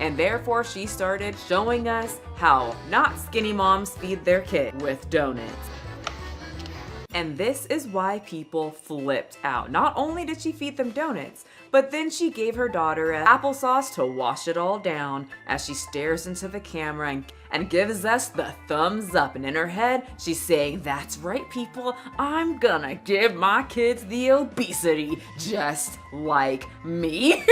and therefore she started showing us how not skinny moms feed their kid with donuts. And this is why people flipped out. Not only did she feed them donuts, but then she gave her daughter applesauce to wash it all down as she stares into the camera and gives us the thumbs up. And in her head, she's saying, "That's right, people, I'm gonna give my kids the obesity just like me."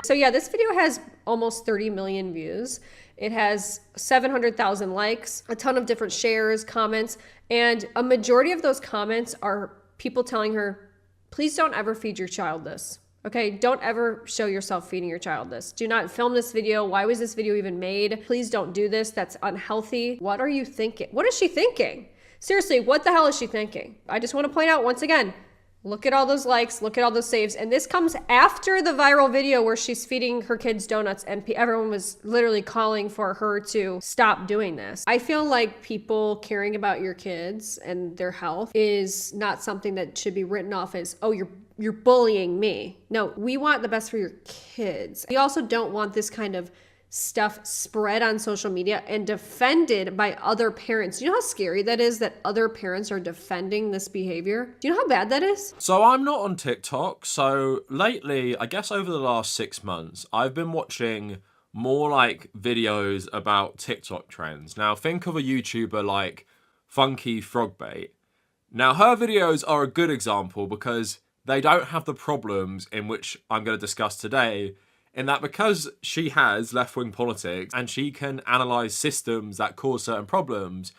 So yeah, this video has almost 30 million views. It has 700,000 likes, a ton of different shares, comments, and a majority of those comments are people telling her, please don't ever feed your child this. Okay, don't ever show yourself feeding your child this. Do not film this video. Why was this video even made? Please don't do this. That's unhealthy. What are you thinking? What is she thinking? Seriously, what the hell is she thinking? I just want to point out once again, look at all those likes, look at all those saves. And this comes after the viral video where she's feeding her kids donuts and everyone was literally calling for her to stop doing this. I feel like people caring about your kids and their health is not something that should be written off as, oh, you're bullying me. No, we want the best for your kids. We also don't want this kind of stuff spread on social media and defended by other parents. Do you know how scary that is, that other parents are defending this behavior? Do you know how bad that is? So I'm not on TikTok. So lately, I guess over the last 6 months, I've been watching more like videos about TikTok trends. Now think of a YouTuber like Funky Frogbait. Now her videos are a good example because they don't have the problems in which I'm going to discuss today, in that because she has left-wing politics and she can analyze systems that cause certain problems,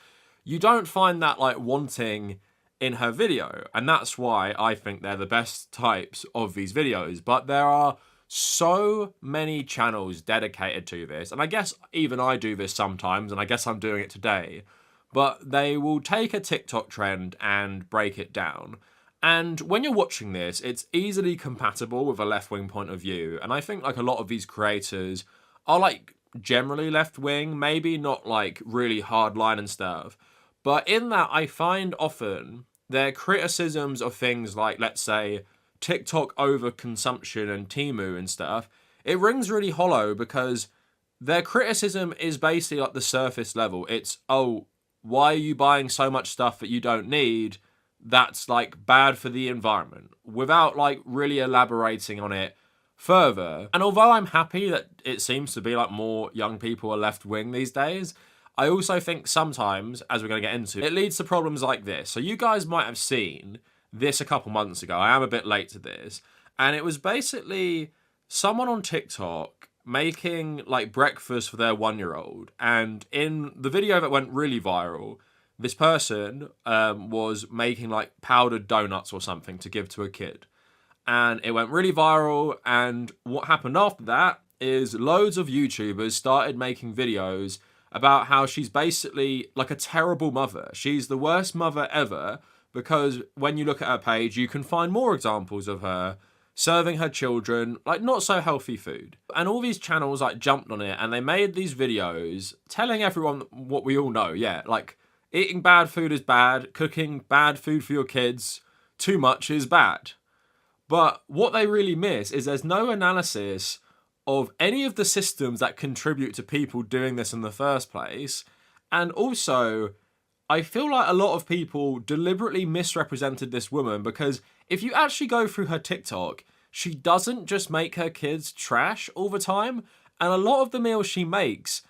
you don't find that like wanting in her video. And that's why I think they're the best types of these videos. But there are so many channels dedicated to this. And I guess even I do this sometimes, and I guess I'm doing it today. But they will take a TikTok trend and break it down. And when you're watching this, it's easily compatible with a left-wing point of view. And I think like a lot of these creators are like generally left-wing, maybe not like really hardline and stuff. But in that, I find often their criticisms of things like, let's say, TikTok overconsumption and Temu and stuff, it rings really hollow because their criticism is basically like the surface level. It's, oh, why are you buying so much stuff that you don't need? That's like bad for the environment, without like really elaborating on it further. And although I'm happy that it seems to be like more young people are left wing these days, I also think sometimes, as we're going to get into, it leads to problems like this. So you guys might have seen this a couple months ago. I am a bit late to this. And it was basically someone on TikTok making like breakfast for their 1-year-old. And in the video that went really viral, this person was making like powdered donuts or something to give to a kid. And it went really viral. And what happened after that is loads of YouTubers started making videos about how she's basically like a terrible mother. She's the worst mother ever, because when you look at her page, you can find more examples of her serving her children like not so healthy food. And all these channels like jumped on it and they made these videos telling everyone what we all know. Yeah, like eating bad food is bad, cooking bad food for your kids too much is bad. But what they really miss is there's no analysis of any of the systems that contribute to people doing this in the first place. And also, I feel like a lot of people deliberately misrepresented this woman, because if you actually go through her TikTok, she doesn't just make her kids trash all the time. And a lot of the meals she makes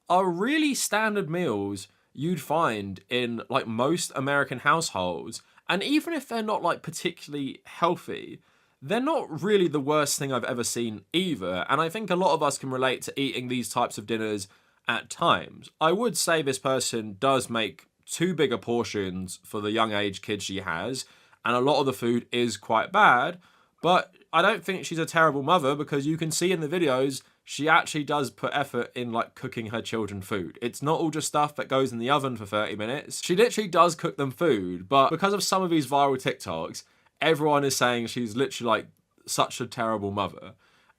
are really standard meals you'd find in like most American households. And even if they're not like particularly healthy, they're not really the worst thing I've ever seen either. And I think a lot of us can relate to eating these types of dinners at times. I would say this person does make too big a portions for the young age kids she has, and a lot of the food is quite bad. But I don't think she's a terrible mother, because you can see in the videos she actually does put effort in like cooking her children food. It's not all just stuff that goes in the oven for 30 minutes. She literally does cook them food, but because of some of these viral TikToks, everyone is saying she's literally like such a terrible mother.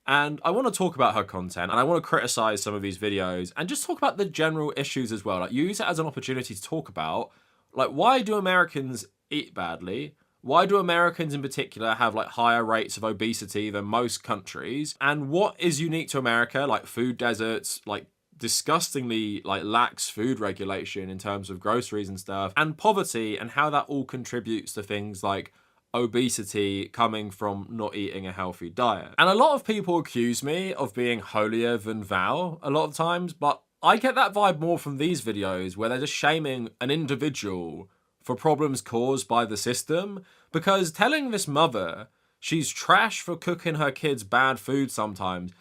And I want to talk about her content, and I want to criticize some of these videos and just talk about the general issues as well. Like use it as an opportunity to talk about like, why do Americans eat badly? Why do Americans in particular have like higher rates of obesity than most countries? And what is unique to America, like food deserts, like disgustingly like lax food regulation in terms of groceries and stuff, and poverty, and how that all contributes to things like obesity coming from not eating a healthy diet. And a lot of people accuse me of being holier than thou a lot of times, but I get that vibe more from these videos where they're just shaming an individual for problems caused by the system, because telling this mother she's trash for cooking her kids bad food sometimes,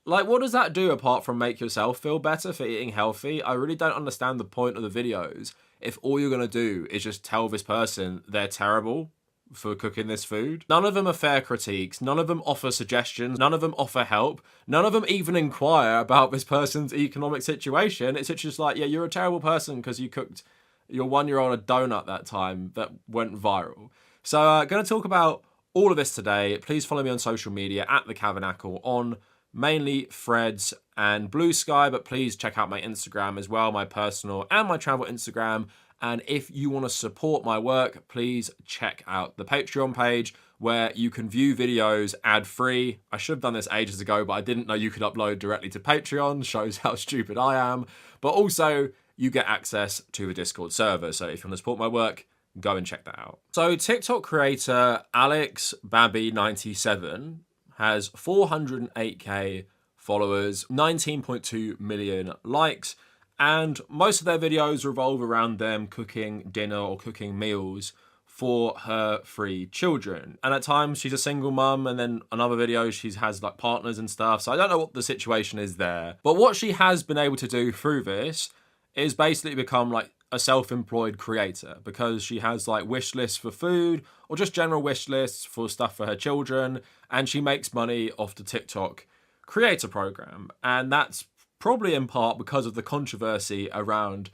like, what does that do apart from make yourself feel better for eating healthy? I really don't understand the point of the videos if all you're gonna do is just tell this person they're terrible for cooking this food. None of them are fair critiques, none of them offer suggestions, none of them offer help, none of them even inquire about this person's economic situation. It's just like, yeah, you're a terrible person because you cooked your 1-year-old a donut that time that went viral. So gonna talk about all of this today. Please follow me on social media at the Kavernacle on mainly Threads and Blue Sky, but please check out my Instagram as well, my personal and my travel Instagram. And if you want to support my work, please check out the Patreon page where you can view videos ad-free. I should have done this ages ago, but I didn't know you could upload directly to Patreon. Shows how stupid I am. But also, you get access to the Discord server. So if you want to support my work, go and check that out. So TikTok creator Alex Babby97 has 408k followers, 19.2 million likes, and most of their videos revolve around them cooking dinner or cooking meals for her 3 children. And at times she's a single mum, and then another video she has like partners and stuff. So I don't know what the situation is there. But what she has been able to do through this is basically become like a self-employed creator, because she has like wish lists for food or just general wish lists for stuff for her children, and she makes money off the TikTok creator program. And that's probably in part because of the controversy around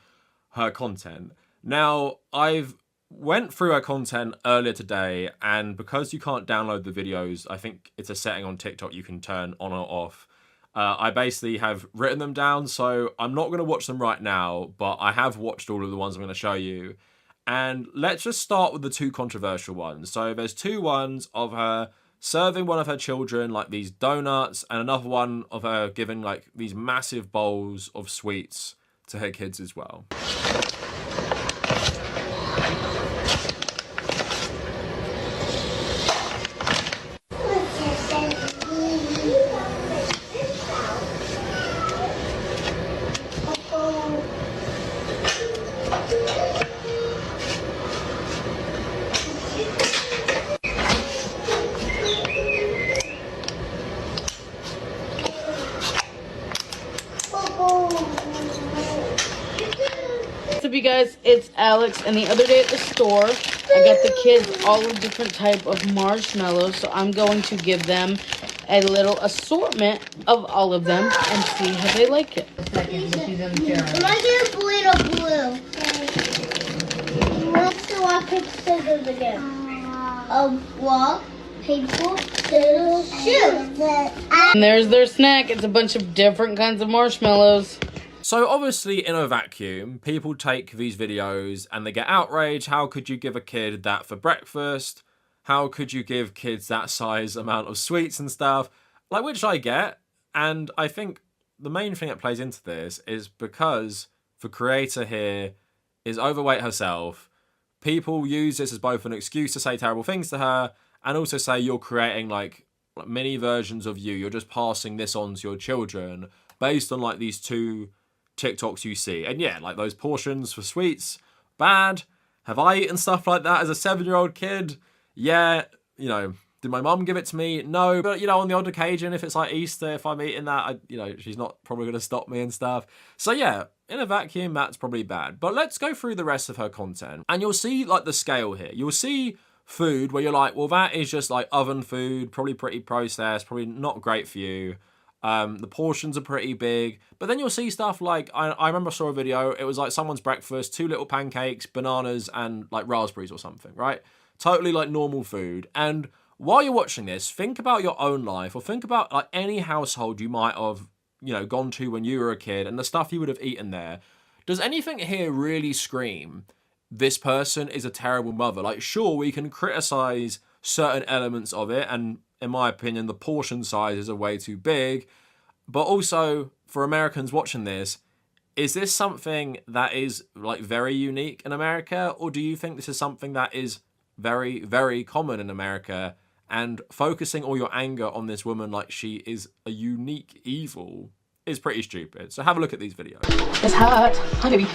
her content. Now, I've went through her content earlier today, and because you can't download the videos, I think it's a setting on TikTok you can turn on or off. I basically have written them down, so I'm not going to watch them right now, but I have watched all of the ones I'm going to show you. And let's just start with the 2 controversial ones. So there's 2 ones of her serving one of her children like these donuts, and another one of her giving like these massive bowls of sweets to her kids as well. What's up, you guys? It's Alex, and the other day at the store, I got the kids all of different type of marshmallows, so I'm going to give them a little assortment of all of them and see how they like it. Can I get a little blue? So I pick scissors again. Rock, paper, scissors, shoes. And there's their snack. It's a bunch of different kinds of marshmallows. So obviously in a vacuum, people take these videos and they get outraged. How could you give a kid that for breakfast? How could you give kids that size amount of sweets and stuff? Like, which I get. And I think the main thing that plays into this is because the creator here is overweight herself. People use this as both an excuse to say terrible things to her and also say you're creating like mini versions of you. You're just passing this on to your children based on like these 2 TikToks you see. And yeah, like those portions for sweets, bad. Have I eaten stuff like that as a 7-year-old kid? Yeah, you know, did my mum give it to me? No, but you know, on the odd occasion, if it's like Easter, if I'm eating that, she's not probably going to stop me and stuff. So yeah, in a vacuum, that's probably bad. But let's go through the rest of her content, and you'll see like the scale here. You'll see food where you're like, well, that is just like oven food, probably pretty processed, probably not great for you. The portions are pretty big, but then you'll see stuff like, I remember I saw a video, it was like someone's breakfast, 2 little pancakes, bananas, and like raspberries or something, right? Totally like normal food. And while you're watching this, think about your own life, or think about like any household you might have, gone to when you were a kid and the stuff you would have eaten there. Does anything here really scream, this person is a terrible mother. Like, sure, we can criticize certain elements of it, and in my opinion, the portion sizes are way too big. But also, for Americans watching this, is this something that is like very unique in America, or do you think this is something that is very, very common in America? And focusing all your anger on this woman like she is a unique evil is pretty stupid. So have a look at these videos. It's hot. Hi, baby.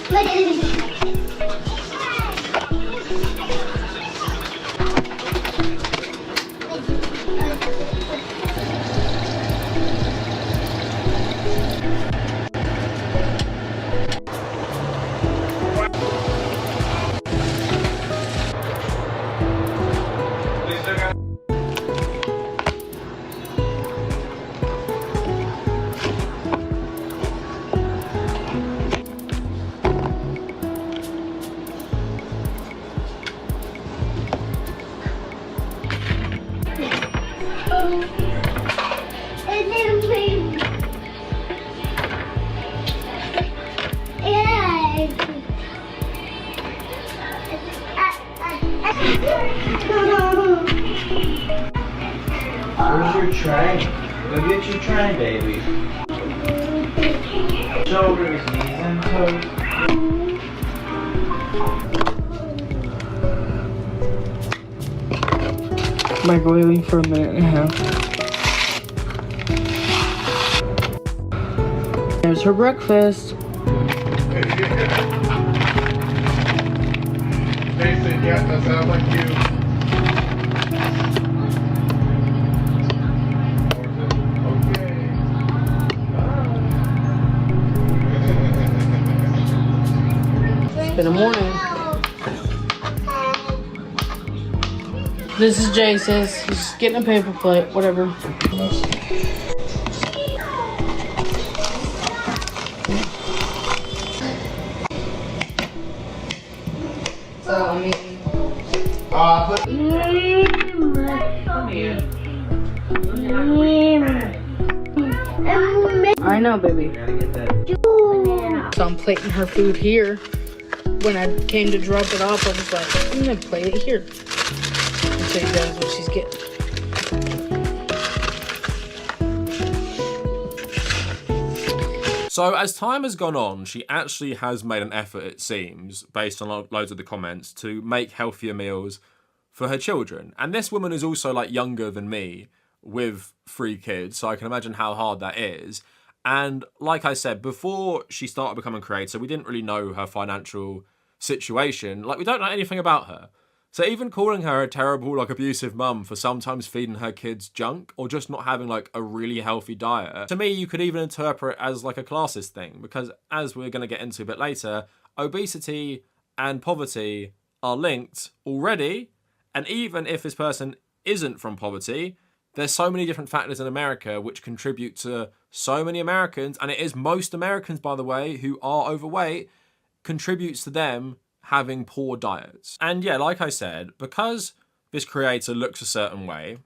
Where's your tray? Go get your tray, baby. Shoulders, knees, and toes. Microwaving for a minute and a half. There's her breakfast. Jason, yeah, that sounds like you. It's been a morning. This is Jason's. He's getting a paper plate, whatever. So, I mean... I know, baby. So I'm plating her food here. When I came to drop it off, I was like, I'm gonna plate it here. Until you guys what she's getting. So as time has gone on, she actually has made an effort, it seems, based on loads of the comments, to make healthier meals for her children. And this woman is also like younger than me with 3 kids, so I can imagine how hard that is. And like I said, before she started becoming a creator, we didn't really know her financial situation. Like, we don't know anything about her. So even calling her a terrible, like, abusive mum for sometimes feeding her kids junk or just not having, like, a really healthy diet, to me, you could even interpret as, like, a classist thing. Because as we're going to get into a bit later, obesity and poverty are linked already. And even if this person isn't from poverty, there's so many different factors in America which contribute to so many Americans, and it is most Americans, by the way, who are overweight, contributes to them having poor diets. And yeah, like I said, because this creator looks a certain way,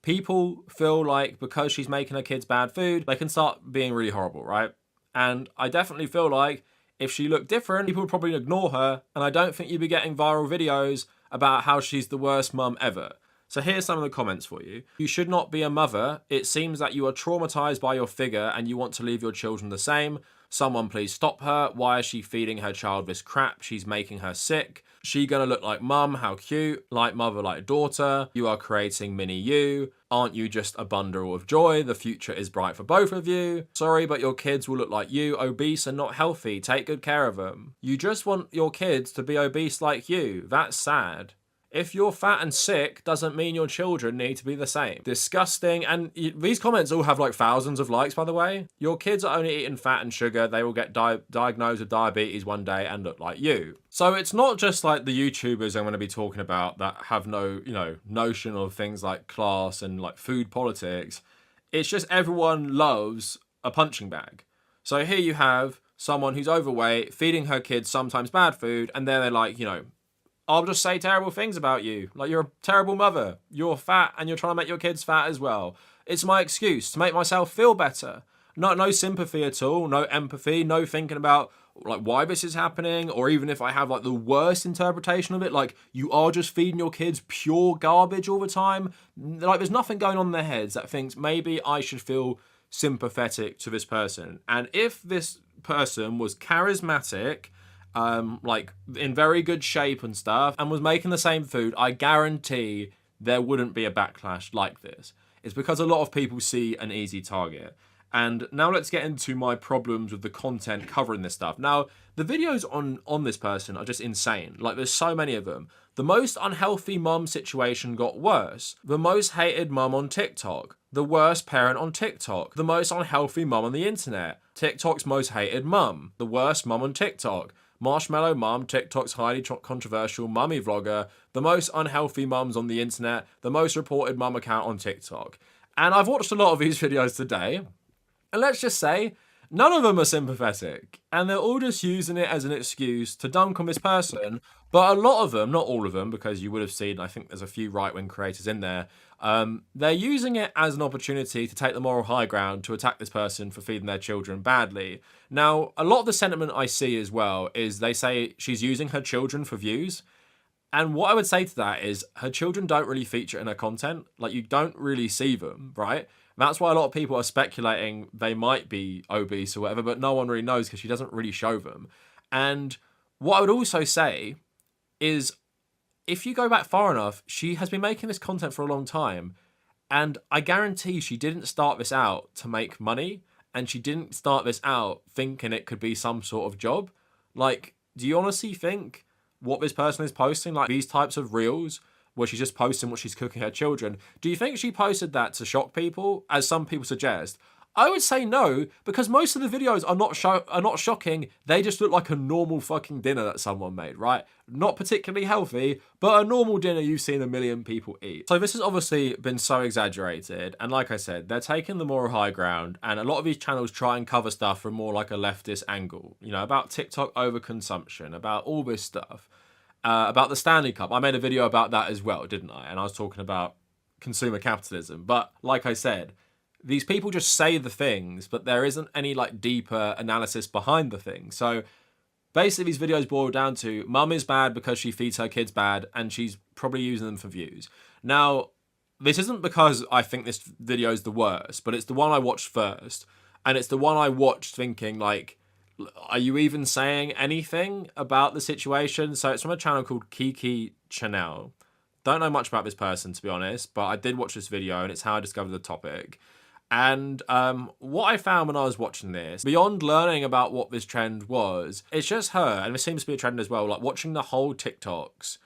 people feel like because she's making her kids bad food, they can start being really horrible, right? And I definitely feel like if she looked different, people would probably ignore her, and I don't think you'd be getting viral videos about how she's the worst mum ever. So here's some of the comments for you. You should not be a mother. It seems that you are traumatized by your figure and you want to leave your children the same. Someone please stop her. Why is she feeding her child this crap? She's making her sick. She gonna look like mum? How cute. Like mother, like daughter. You are creating mini you. Aren't you just a bundle of joy? The future is bright for both of you. Sorry, but your kids will look like you, obese and not healthy. Take good care of them. You just want your kids to be obese like you. That's sad. If you're fat and sick, doesn't mean your children need to be the same. Disgusting. And these comments all have like thousands of likes, by the way. Your kids are only eating fat and sugar. They will get diagnosed with diabetes one day and look like you. So it's not just like the YouTubers I'm going to be talking about that have no, notion of things like class and like food politics. It's just everyone loves a punching bag. So here you have someone who's overweight, feeding her kids sometimes bad food, and they're like, I'll just say terrible things about you. Like, you're a terrible mother. You're fat and you're trying to make your kids fat as well. It's my excuse to make myself feel better. no sympathy at all, no empathy, no thinking about like why this is happening, or even if I have like the worst interpretation of it, like you are just feeding your kids pure garbage all the time. Like there's nothing going on in their heads that thinks maybe I should feel sympathetic to this person. And if this person was charismatic, like in very good shape and stuff, and was making the same food, I guarantee there wouldn't be a backlash like this. It's because a lot of people see an easy target. And now let's get into my problems with the content covering this stuff. Now, the videos on this person are just insane. Like, there's so many of them. The most unhealthy mum situation got worse. The most hated mum on TikTok. The worst parent on TikTok. The most unhealthy mum on the internet. TikTok's most hated mum. The worst mum on TikTok. Marshmallow mum, TikTok's highly controversial mummy vlogger. The most unhealthy mums on the internet. The most reported mum account on TikTok. And I've watched a lot of these videos today. And let's just say, none of them are sympathetic. And they're all just using it as an excuse to dunk on this person. But a lot of them, not all of them, because you would have seen, I think there's a few right-wing creators in there, they're using it as an opportunity to take the moral high ground to attack this person for feeding their children badly. Now, a lot of the sentiment I see as well is they say she's using her children for views. And what I would say to that is her children don't really feature in her content. Like, you don't really see them, right? That's why a lot of people are speculating they might be obese or whatever, but no one really knows because she doesn't really show them. And what I would also say is, if you go back far enough, she has been making this content for a long time. And I guarantee she didn't start this out to make money. And she didn't start this out thinking it could be some sort of job. Like, do you honestly think what this person is posting, like these types of reels, where she's just posting what she's cooking her children, do you think she posted that to shock people, as some people suggest? I would say no, because most of the videos are not shocking. They just look like a normal fucking dinner that someone made, right? Not particularly healthy, but a normal dinner you've seen a million people eat. So this has obviously been so exaggerated, and like I said, they're taking the moral high ground, and a lot of these channels try and cover stuff from more like a leftist angle, you know, about TikTok overconsumption, about all this stuff. About the Stanley Cup. I made a video about that as well, didn't I? And I was talking about consumer capitalism. But like I said, these people just say the things, but there isn't any like deeper analysis behind the things. So basically these videos boil down to mum is bad because she feeds her kids bad and she's probably using them for views. Now, this isn't because I think this video is the worst, but it's the one I watched first. And it's the one I watched thinking like, are you even saying anything about the situation? So it's from a channel called Kiki Chanel. Don't know much about this person, to be honest, but I did watch this video and it's how I discovered the topic. And what I found when I was watching this, beyond learning about what this trend was, it's just her, and it seems to be a trend as well, like watching the whole TikToks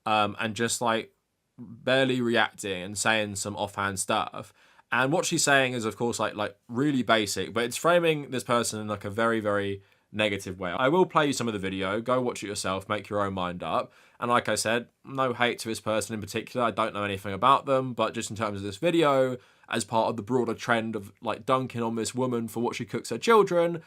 and just like barely reacting and saying some offhand stuff. And what she's saying is, of course, like really basic, but it's framing this person in like a very, very negative way. I will play you some of the video. Go watch it yourself. Make your own mind up. And like I said, no hate to this person in particular. I don't know anything about them, but just in terms of this video, as part of the broader trend of like dunking on this woman for what she cooks her children,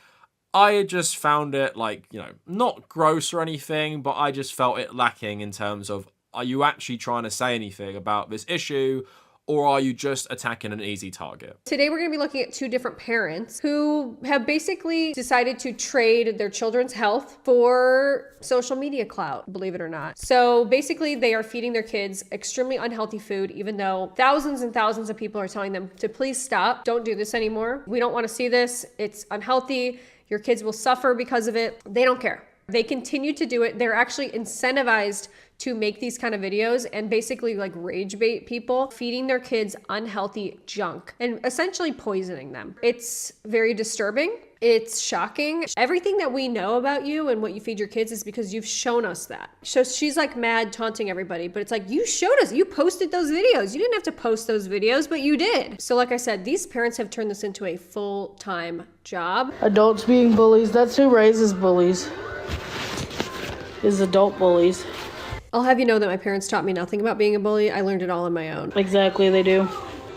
I just found it like, you know, not gross or anything, but I just felt it lacking in terms of, are you actually trying to say anything about this issue? Or are you just attacking an easy target? Today, we're going to be looking at two different parents who have basically decided to trade their children's health for social media clout, believe it or not. So basically, they are feeding their kids extremely unhealthy food, even though thousands and thousands of people are telling them to please stop. Don't do this anymore. We don't want to see this. It's unhealthy. Your kids will suffer because of it. They don't care. They continue to do it. They're actually incentivized to make these kind of videos and basically like rage bait people, feeding their kids unhealthy junk and essentially poisoning them. It's very disturbing. It's shocking. Everything that we know about you and what you feed your kids is because you've shown us that. So she's like mad taunting everybody, but it's like, you showed us, you posted those videos. You didn't have to post those videos, but you did. So like I said, these parents have turned this into a full-time job. Adults being bullies, that's who raises bullies, is adult bullies. I'll have you know that my parents taught me nothing about being a bully. I learned it all on my own. Exactly, they do.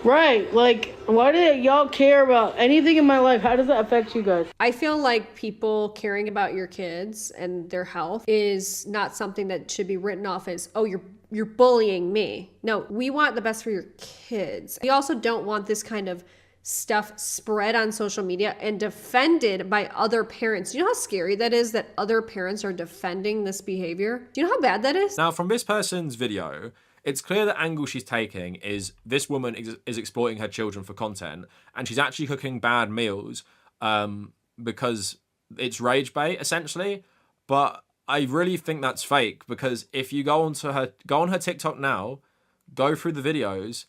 Right, like, why do y'all care about anything in my life? How does that affect you guys? I feel like people caring about your kids and their health is not something that should be written off as, oh, you're bullying me. No, we want the best for your kids. We also don't want this kind of stuff spread on social media and defended by other parents. You know how scary that is, that other parents are defending this behavior? Do you know how bad that is? Now, from this person's video, it's clear the angle she's taking is this woman is exploiting her children for content, and she's actually cooking bad meals because it's rage bait, essentially. But I really think that's fake, because if you go on her TikTok now, go through the videos,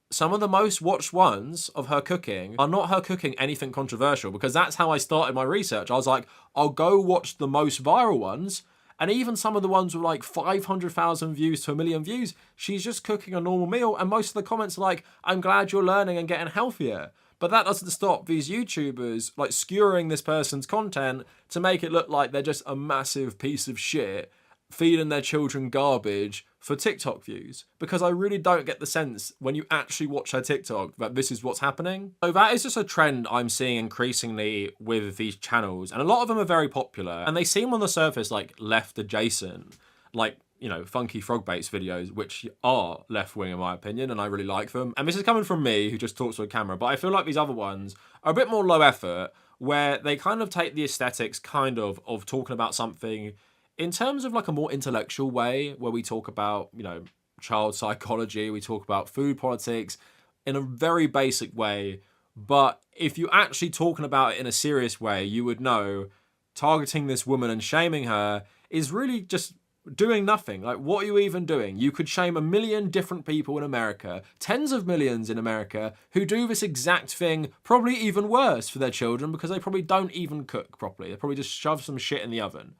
some of the most watched ones of her cooking are not her cooking anything controversial, because that's how I started my research. I was like, I'll go watch the most viral ones, and even some of the ones with like 500,000 views to 1 million views, she's just cooking a normal meal, and most of the comments are like, I'm glad you're learning and getting healthier. But that doesn't stop these YouTubers like skewering this person's content to make it look like they're just a massive piece of shit feeding their children garbage for TikTok views, because I really don't get the sense when you actually watch her TikTok that this is what's happening. So that is just a trend I'm seeing increasingly with these channels, and a lot of them are very popular, and they seem on the surface like left adjacent, like, you know, Funky Frog Baits videos, which are left-wing in my opinion, and I really like them. And this is coming from me, who just talks to a camera, but I feel like these other ones are a bit more low effort, where they kind of take the aesthetics of talking about something in terms of like a more intellectual way, where we talk about, you know, child psychology, we talk about food politics in a very basic way. But if you're actually talking about it in a serious way, you would know targeting this woman and shaming her is really just doing nothing. Like, what are you even doing? You could shame 1 million different people in America, tens of millions in America, who do this exact thing, probably even worse for their children, because they probably don't even cook properly. They probably just shove some shit in the oven.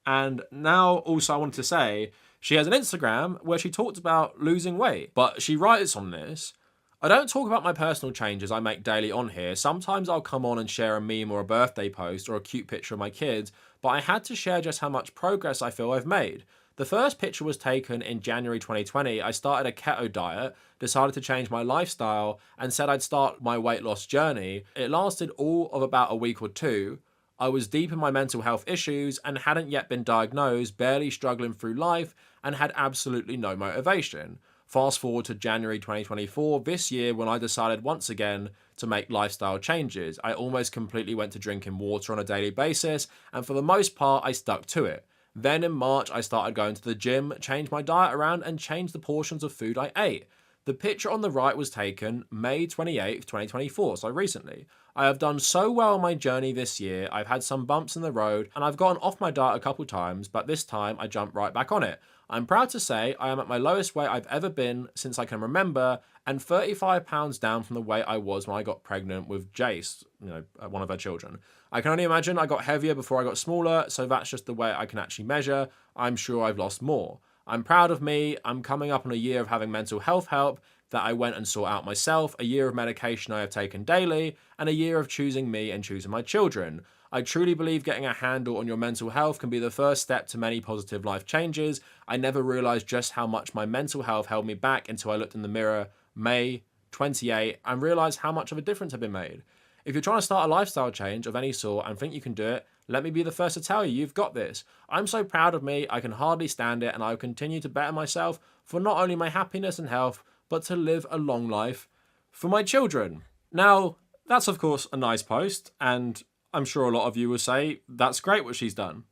And now also I wanted to say, she has an Instagram where she talked about losing weight, but she writes on this, I don't talk about my personal changes I make daily on here. Sometimes I'll come on and share a meme or a birthday post or a cute picture of my kids, but I had to share just how much progress I feel I've made. The first picture was taken in January 2020. I started a keto diet, decided to change my lifestyle, and said I'd start my weight loss journey. It lasted all of about a week or two. I was deep in my mental health issues and hadn't yet been diagnosed, barely struggling through life, and had absolutely no motivation. Fast forward to January 2024, this year, when I decided once again to make lifestyle changes. I almost completely went to drinking water on a daily basis, and for the most part, I stuck to it. Then in March, I started going to the gym, changed my diet around, and changed the portions of food I ate. The picture on the right was taken May 28th, 2024, so recently. I have done so well on my journey this year. I've had some bumps in the road, and I've gotten off my diet a couple times, but this time I jumped right back on it. I'm proud to say I am at my lowest weight I've ever been since I can remember, and 35 pounds down from the weight I was when I got pregnant with Jace, you know, one of her children. I can only imagine I got heavier before I got smaller, so that's just the way I can actually measure. I'm sure I've lost more. I'm proud of me. I'm coming up on a year of having mental health help that I went and sought out myself, a year of medication I have taken daily, and a year of choosing me and choosing my children. I truly believe getting a handle on your mental health can be the first step to many positive life changes. I never realized just how much my mental health held me back until I looked in the mirror, May 28, and realized how much of a difference had been made. If you're trying to start a lifestyle change of any sort and think you can do it, let me be the first to tell you, you've got this. I'm so proud of me, I can hardly stand it, and I will continue to better myself for not only my happiness and health, but to live a long life for my children. Now, that's of course a nice post, and I'm sure a lot of you will say, that's great what she's done.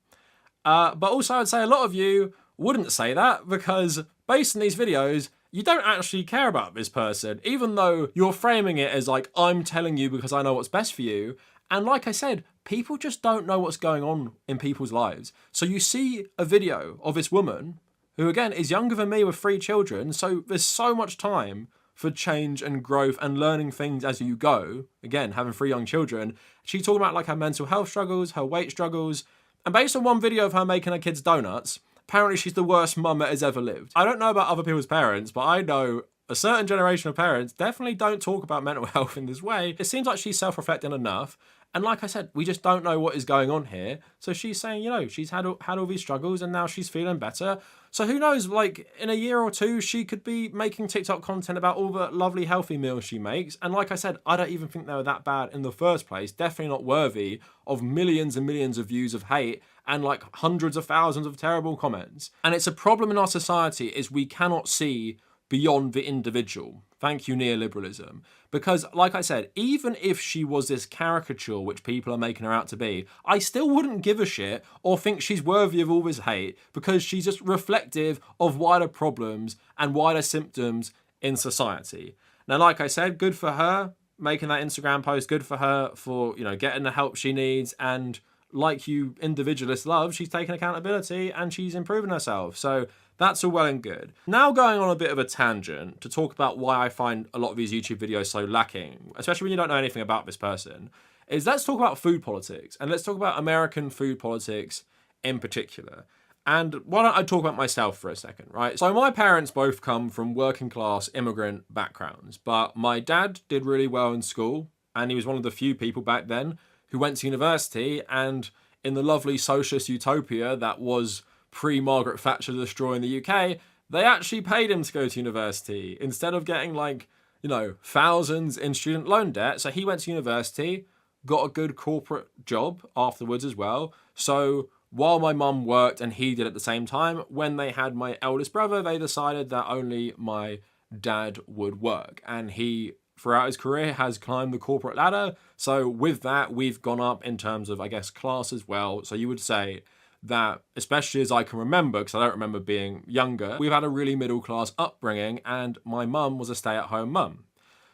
But also I'd say a lot of you wouldn't say that, because based on these videos, you don't actually care about this person, even though you're framing it as like, I'm telling you because I know what's best for you. And like I said, people just don't know what's going on in people's lives. So you see a video of this woman, who again is younger than me with 3 children, so there's so much time for change and growth and learning things as you go. Again, having 3 young children. She's talking about like her mental health struggles, her weight struggles, and based on one video of her making her kids donuts, apparently she's the worst mum that has ever lived. I don't know about other people's parents, but I know a certain generation of parents definitely don't talk about mental health in this way. It seems like she's self-reflecting enough. And like I said, we just don't know what is going on here. So she's saying, you know, she's had all these struggles and now she's feeling better. So who knows, like in a year or two, she could be making TikTok content about all the lovely healthy meals she makes. And like I said, I don't even think they were that bad in the first place. Definitely not worthy of millions and millions of views of hate and like hundreds of thousands of terrible comments. And it's a problem in our society is we cannot see beyond the individual. Thank you, neoliberalism. Because, like I said, even if she was this caricature which people are making her out to be, I still wouldn't give a shit or think she's worthy of all this hate, because she's just reflective of wider problems and wider symptoms in society. Now, like I said, good for her making that Instagram post, good for her for, you know, getting the help she needs, and like you individualists love, she's taking accountability and she's improving herself. So that's all well and good. Now going on a bit of a tangent to talk about why I find a lot of these YouTube videos so lacking, especially when you don't know anything about this person, is let's talk about food politics, and let's talk about American food politics in particular. And why don't I talk about myself for a second, right? So my parents both come from working class immigrant backgrounds, but my dad did really well in school, and he was one of the few people back then who went to university, and in the lovely socialist utopia that was pre-Margaret Thatcher destroying the UK, they actually paid him to go to university instead of getting, like, you know, thousands in student loan debt. So he went to university, got a good corporate job afterwards as well. So while my mum worked and he did at the same time, when they had my eldest brother, they decided that only my dad would work. And he, throughout his career, has climbed the corporate ladder. So with that, we've gone up in terms of, I guess, class as well. So you would say that, especially as I can remember, because I don't remember being younger, we've had a really middle class upbringing, and my mum was a stay-at-home mum.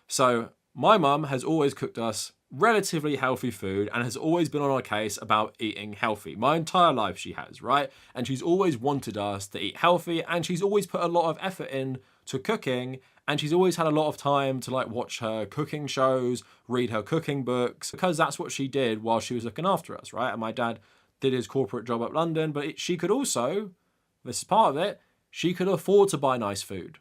So my mum has always cooked us relatively healthy food and has always been on our case about eating healthy. My entire life she has, right? And she's always wanted us to eat healthy, and she's always put a lot of effort in to cooking, and she's always had a lot of time to, like, watch her cooking shows, read her cooking books, because that's what she did while she was looking after us, right? And my dad did his corporate job up London, but she could also, this is part of it, she could afford to buy nice food.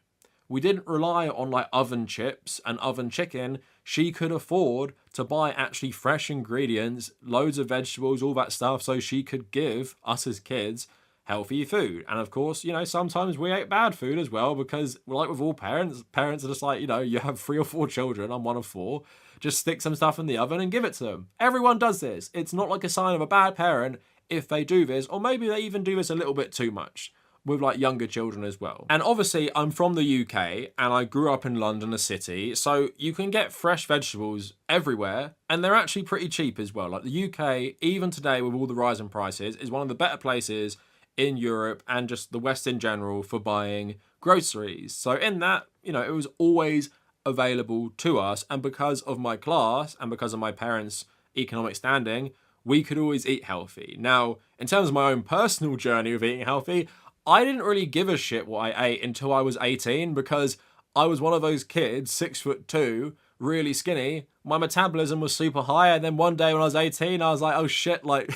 We didn't rely on, like, oven chips and oven chicken. She could afford to buy actually fresh ingredients, loads of vegetables, all that stuff, so she could give us as kids healthy food. And of course, you know, sometimes we ate bad food as well, because, like with all parents are just like, you know, you have 3 or 4 children, I'm one of 4, just stick some stuff in the oven and give it to them. Everyone does this. It's not like a sign of a bad parent if they do this, or maybe they even do this a little bit too much with, like, younger children as well. And obviously I'm from the UK and I grew up in London, a city, so you can get fresh vegetables everywhere, and they're actually pretty cheap as well. Like, the UK, even today with all the rise in prices, is one of the better places in Europe and just the West in general for buying groceries. So in that, you know, it was always available to us, and because of my class and because of my parents' economic standing, we could always eat healthy. Now, in terms of my own personal journey of eating healthy, I didn't really give a shit what I ate until I was 18, because I was one of those kids, 6'2", really skinny. My metabolism was super high, and then one day when I was 18, I was like, oh shit, like,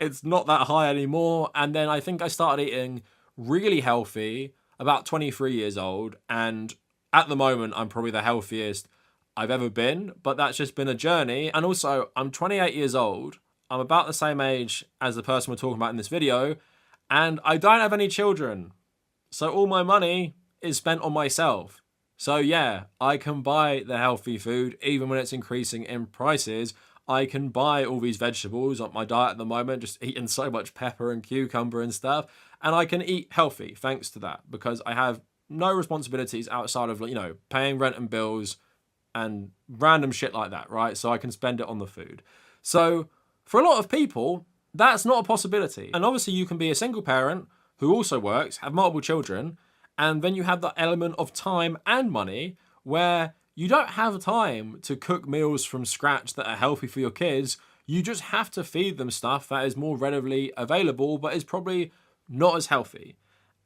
it's not that high anymore. And then I think I started eating really healthy about 23 years old, and at the moment, I'm probably the healthiest I've ever been, but that's just been a journey. And also, I'm 28 years old. I'm about the same age as the person we're talking about in this video, and I don't have any children. So all my money is spent on myself. So yeah, I can buy the healthy food, even when it's increasing in prices. I can buy all these vegetables on my diet at the moment, just eating so much pepper and cucumber and stuff. And I can eat healthy thanks to that, because I have no responsibilities outside of, you know, paying rent and bills and random shit like that, right? So I can spend it on the food. So for a lot of people, that's not a possibility. And obviously you can be a single parent who also works, have multiple children, and then you have that element of time and money where you don't have time to cook meals from scratch that are healthy for your kids. You just have to feed them stuff that is more readily available, but is probably not as healthy.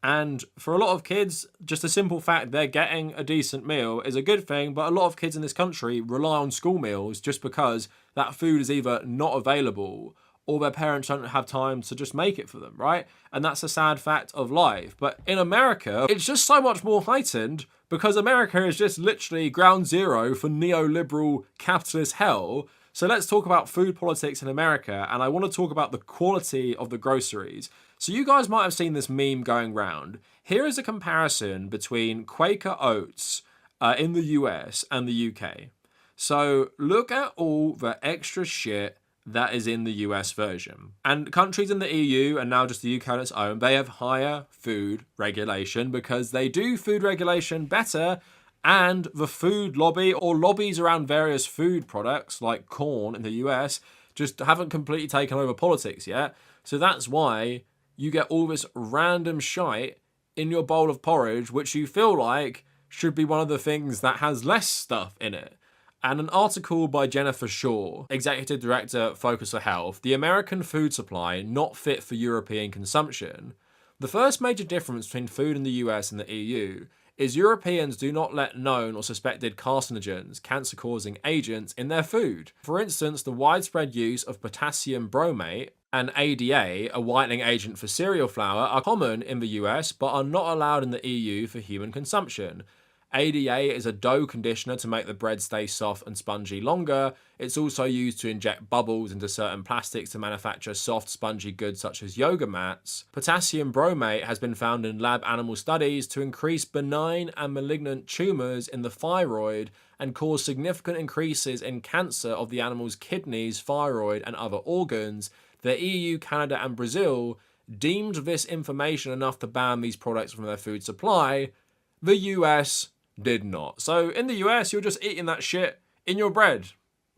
And for a lot of kids, just a simple fact they're getting a decent meal is a good thing, but a lot of kids in this country rely on school meals just because that food is either not available or their parents don't have time to just make it for them, right? And that's a sad fact of life. But in America, it's just so much more heightened, because America is just literally ground zero for neoliberal capitalist hell. So let's talk about food politics in America, and I want to talk about the quality of the groceries. So you guys might have seen this meme going round. Here is a comparison between Quaker Oats in the US and the UK. So look at all the extra shit that is in the US version. And countries in the EU, and now just the UK on its own, they have higher food regulation because they do food regulation better, and the food lobby or lobbies around various food products like corn in the US just haven't completely taken over politics yet. So that's why you get all this random shite in your bowl of porridge, which you feel like should be one of the things that has less stuff in it. And an article by Jennifer Shaw, Executive Director, Focus for Health, The American Food Supply Not Fit for European Consumption. The first major difference between food in the US and the EU is Europeans do not let known or suspected carcinogens, cancer-causing agents, in their food. For instance, the widespread use of potassium bromate and ADA, a whitening agent for cereal flour, are common in the US but are not allowed in the EU for human consumption. ADA is a dough conditioner to make the bread stay soft and spongy longer. It's also used to inject bubbles into certain plastics to manufacture soft, spongy goods such as yoga mats. Potassium bromate has been found in lab animal studies to increase benign and malignant tumours in the thyroid and cause significant increases in cancer of the animal's kidneys, thyroid, and other organs. The EU, Canada, and Brazil deemed this information enough to ban these products from their food supply. The US did not. So in the US, you're just eating that shit in your bread.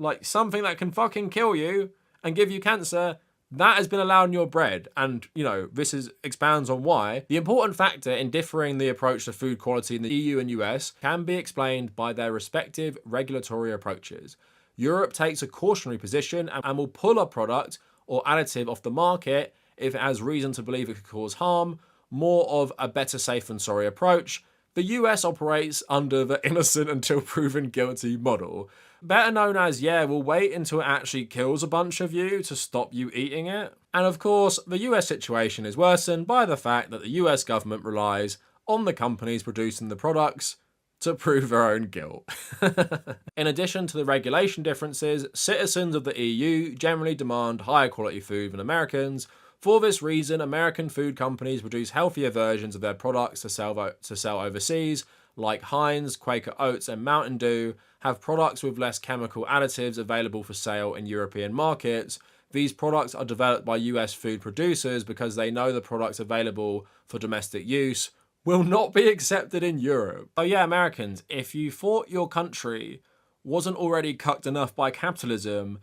Like something that can fucking kill you and give you cancer, that has been allowed in your bread. And, you know, this expounds on why. The important factor in differing the approach to food quality in the EU and US can be explained by their respective regulatory approaches. Europe takes a cautionary position and will pull a product or additive off the market if it has reason to believe it could cause harm, more of a better safe than sorry approach. The US operates under the innocent until proven guilty model, better known as, yeah, we'll wait until it actually kills a bunch of you to stop you eating it. And of course, the US situation is worsened by the fact that the US government relies on the companies producing the products to prove their own guilt. In addition to the regulation differences, citizens of the EU generally demand higher quality food than Americans. For this reason, American food companies produce healthier versions of their products to sell overseas, like Heinz, Quaker Oats, and Mountain Dew, have products with less chemical additives available for sale in European markets. These products are developed by US food producers because they know the products available for domestic use will not be accepted in Europe. Oh yeah, Americans, if you thought your country wasn't already cucked enough by capitalism,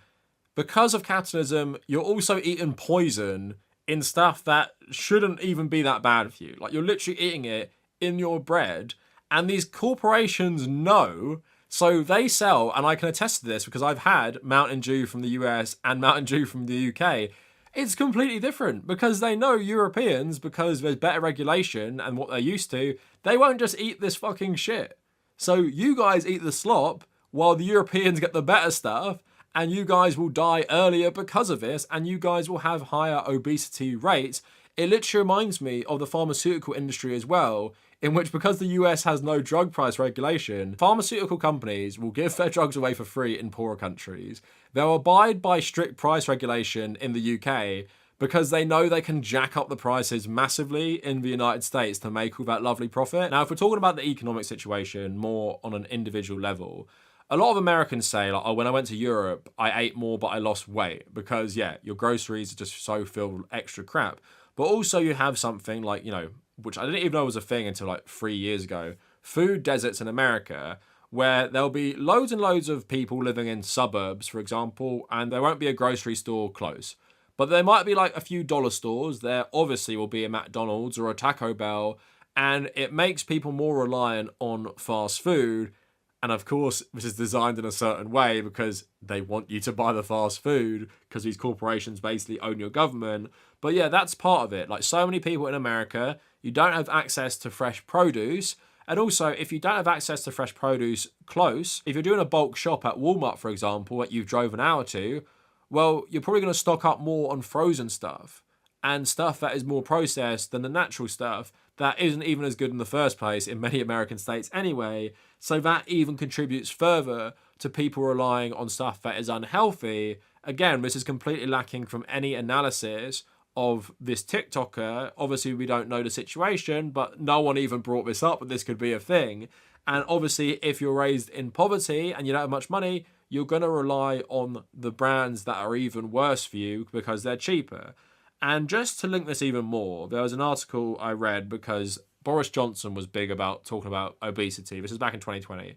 because of capitalism, you're also eating poison in stuff that shouldn't even be that bad for you. Like, you're literally eating it in your bread, and these corporations know, so they sell, and I can attest to this because I've had Mountain Dew from the US and Mountain Dew from the UK. It's completely different because they know Europeans, because there's better regulation and what they're used to, they won't just eat this fucking shit. So you guys eat the slop while the Europeans get the better stuff, and you guys will die earlier because of this, and you guys will have higher obesity rates. It literally reminds me of the pharmaceutical industry as well, in which, because the US has no drug price regulation, pharmaceutical companies will give their drugs away for free in poorer countries. They'll abide by strict price regulation in the UK because they know they can jack up the prices massively in the United States to make all that lovely profit. Now, if we're talking about the economic situation more on an individual level, a lot of Americans say, like, oh, when I went to Europe, I ate more, but I lost weight because, yeah, your groceries are just so filled with extra crap. But also you have something like, you know, which I didn't even know was a thing until like 3 years ago, food deserts in America, where there'll be loads and loads of people living in suburbs, for example, and there won't be a grocery store close. But there might be like a few dollar stores. There obviously will be a McDonald's or a Taco Bell, and it makes people more reliant on fast food. And of course, this is designed in a certain way because they want you to buy the fast food because these corporations basically own your government. But yeah, that's part of it. Like, so many people in America, you don't have access to fresh produce. And also, if you don't have access to fresh produce close, if you're doing a bulk shop at Walmart, for example, that you've drove an hour to, well, you're probably going to stock up more on frozen stuff and stuff that is more processed than the natural stuff that isn't even as good in the first place in many American states anyway. So that even contributes further to people relying on stuff that is unhealthy. Again, this is completely lacking from any analysis of this TikToker. Obviously, we don't know the situation, but no one even brought this up, that this could be a thing. And obviously, if you're raised in poverty and you don't have much money, you're going to rely on the brands that are even worse for you because they're cheaper. And just to link this even more, there was an article I read because Boris Johnson was big about talking about obesity. This is back in 2020.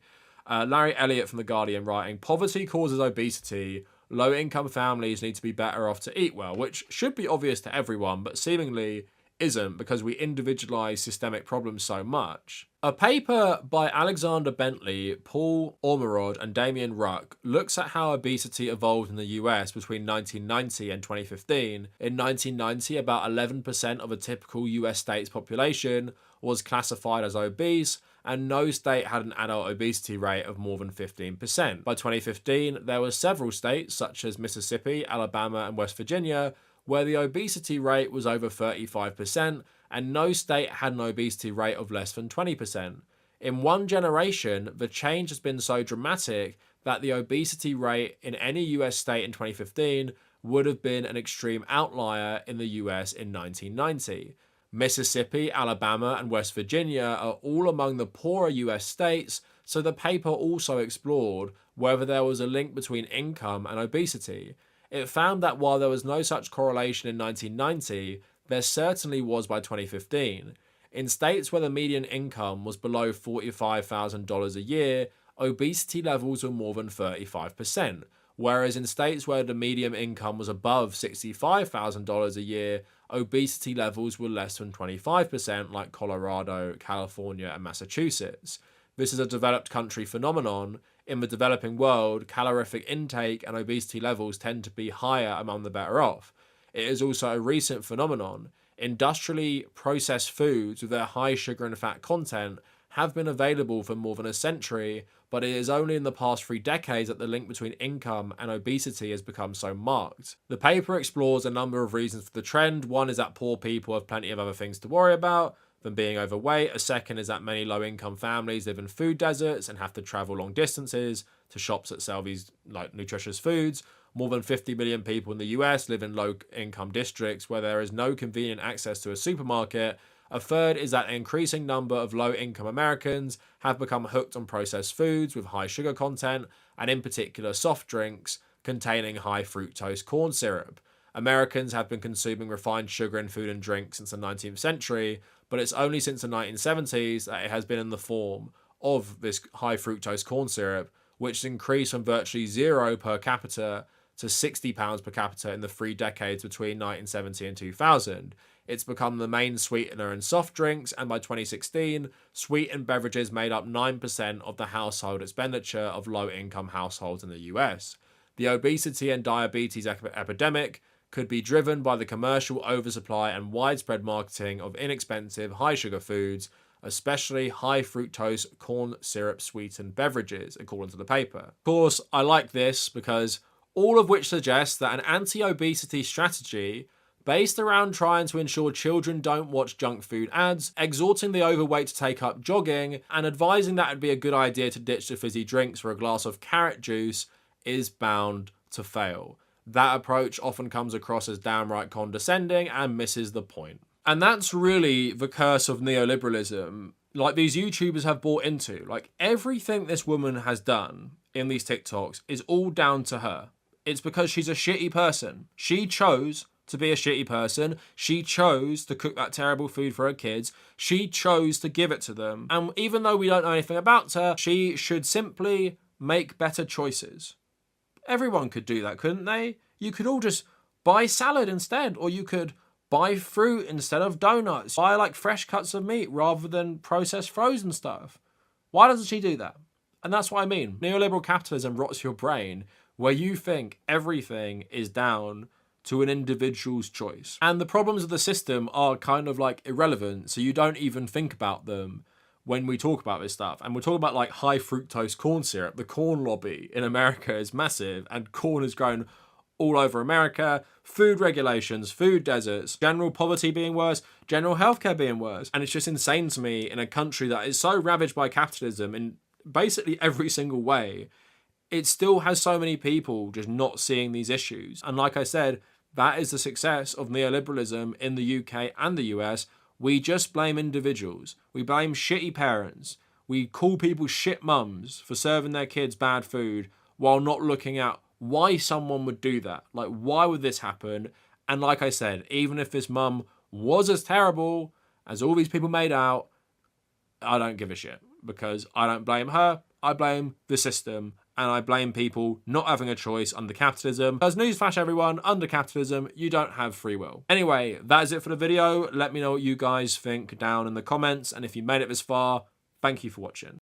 Larry Elliott from The Guardian writing, "Poverty causes obesity. Low-income families need to be better off to eat well," which should be obvious to everyone, but seemingly isn't because we individualize systemic problems so much. A paper by Alexander Bentley, Paul Ormerod, and Damien Ruck looks at how obesity evolved in the US between 1990 and 2015. In 1990, about 11% of a typical US state's population was classified as obese, and no state had an adult obesity rate of more than 15%. By 2015, there were several states, such as Mississippi, Alabama, and West Virginia, where the obesity rate was over 35%, and no state had an obesity rate of less than 20%. In one generation, the change has been so dramatic that the obesity rate in any US state in 2015 would have been an extreme outlier in the US in 1990. Mississippi, Alabama, and West Virginia are all among the poorer US states, so the paper also explored whether there was a link between income and obesity. It found that while there was no such correlation in 1990, there certainly was by 2015. In states where the median income was below $45,000 a year, obesity levels were more than 35%, whereas in states where the median income was above $65,000 a year, obesity levels were less than 25%, like Colorado, California, and Massachusetts. This is a developed country phenomenon. In the developing world, calorific intake and obesity levels tend to be higher among the better off. It is also a recent phenomenon. Industrially processed foods with their high sugar and fat content have been available for more than a century, but it is only in the past 3 decades that the link between income and obesity has become so marked. The paper explores a number of reasons for the trend. One is that poor people have plenty of other things to worry about than being overweight. A second is that many low-income families live in food deserts and have to travel long distances to shops that sell these nutritious foods. More than 50 million people in the US live in low-income districts where there is no convenient access to a supermarket. A third is that an increasing number of low-income Americans have become hooked on processed foods with high sugar content, and in particular soft drinks containing high fructose corn syrup. Americans have been consuming refined sugar in food and drink since the 19th century, but it's only since the 1970s that it has been in the form of this high fructose corn syrup, which has increased from virtually zero per capita to 60 pounds per capita in the 3 decades between 1970 and 2000. It's become the main sweetener in soft drinks, and by 2016, sweetened beverages made up 9% of the household expenditure of low-income households in the US. The obesity and diabetes epidemic could be driven by the commercial oversupply and widespread marketing of inexpensive, high-sugar foods, especially high fructose corn syrup sweetened beverages, according to the paper. Of course, I like this because all of which suggests that an anti-obesity strategy based around trying to ensure children don't watch junk food ads, exhorting the overweight to take up jogging, and advising that it'd be a good idea to ditch the fizzy drinks for a glass of carrot juice is bound to fail. That approach often comes across as downright condescending and misses the point. And that's really the curse of neoliberalism, like these YouTubers have bought into. Like everything this woman has done in these TikToks is all down to her. It's because she's a shitty person. She chose to be a shitty person. She chose to cook that terrible food for her kids. She chose to give it to them. And even though we don't know anything about her, she should simply make better choices. Everyone could do that, couldn't they? You could all just buy salad instead, or you could buy fruit instead of donuts. Buy like fresh cuts of meat rather than processed frozen stuff. Why doesn't she do that? And that's what I mean. Neoliberal capitalism rots your brain where you think everything is down to an individual's choice. And the problems of the system are kind of like irrelevant, so you don't even think about them when we talk about this stuff. And we're talking about like high fructose corn syrup. The corn lobby in America is massive, and corn is grown all over America. Food regulations, food deserts, general poverty being worse, general healthcare being worse. And it's just insane to me in a country that is so ravaged by capitalism in basically every single way, it still has so many people just not seeing these issues. And like I said, that is the success of neoliberalism in the UK and the US. We just blame individuals. We blame shitty parents. We call people shit mums for serving their kids bad food, while not looking at why someone would do that. Like, why would this happen? And like I said, even if this mum was as terrible as all these people made out, I don't give a shit, because I don't blame her. I blame the system, and I blame people not having a choice under capitalism. Because newsflash everyone, under capitalism, you don't have free will. Anyway, that is it for the video. Let me know what you guys think down in the comments, and if you made it this far, thank you for watching.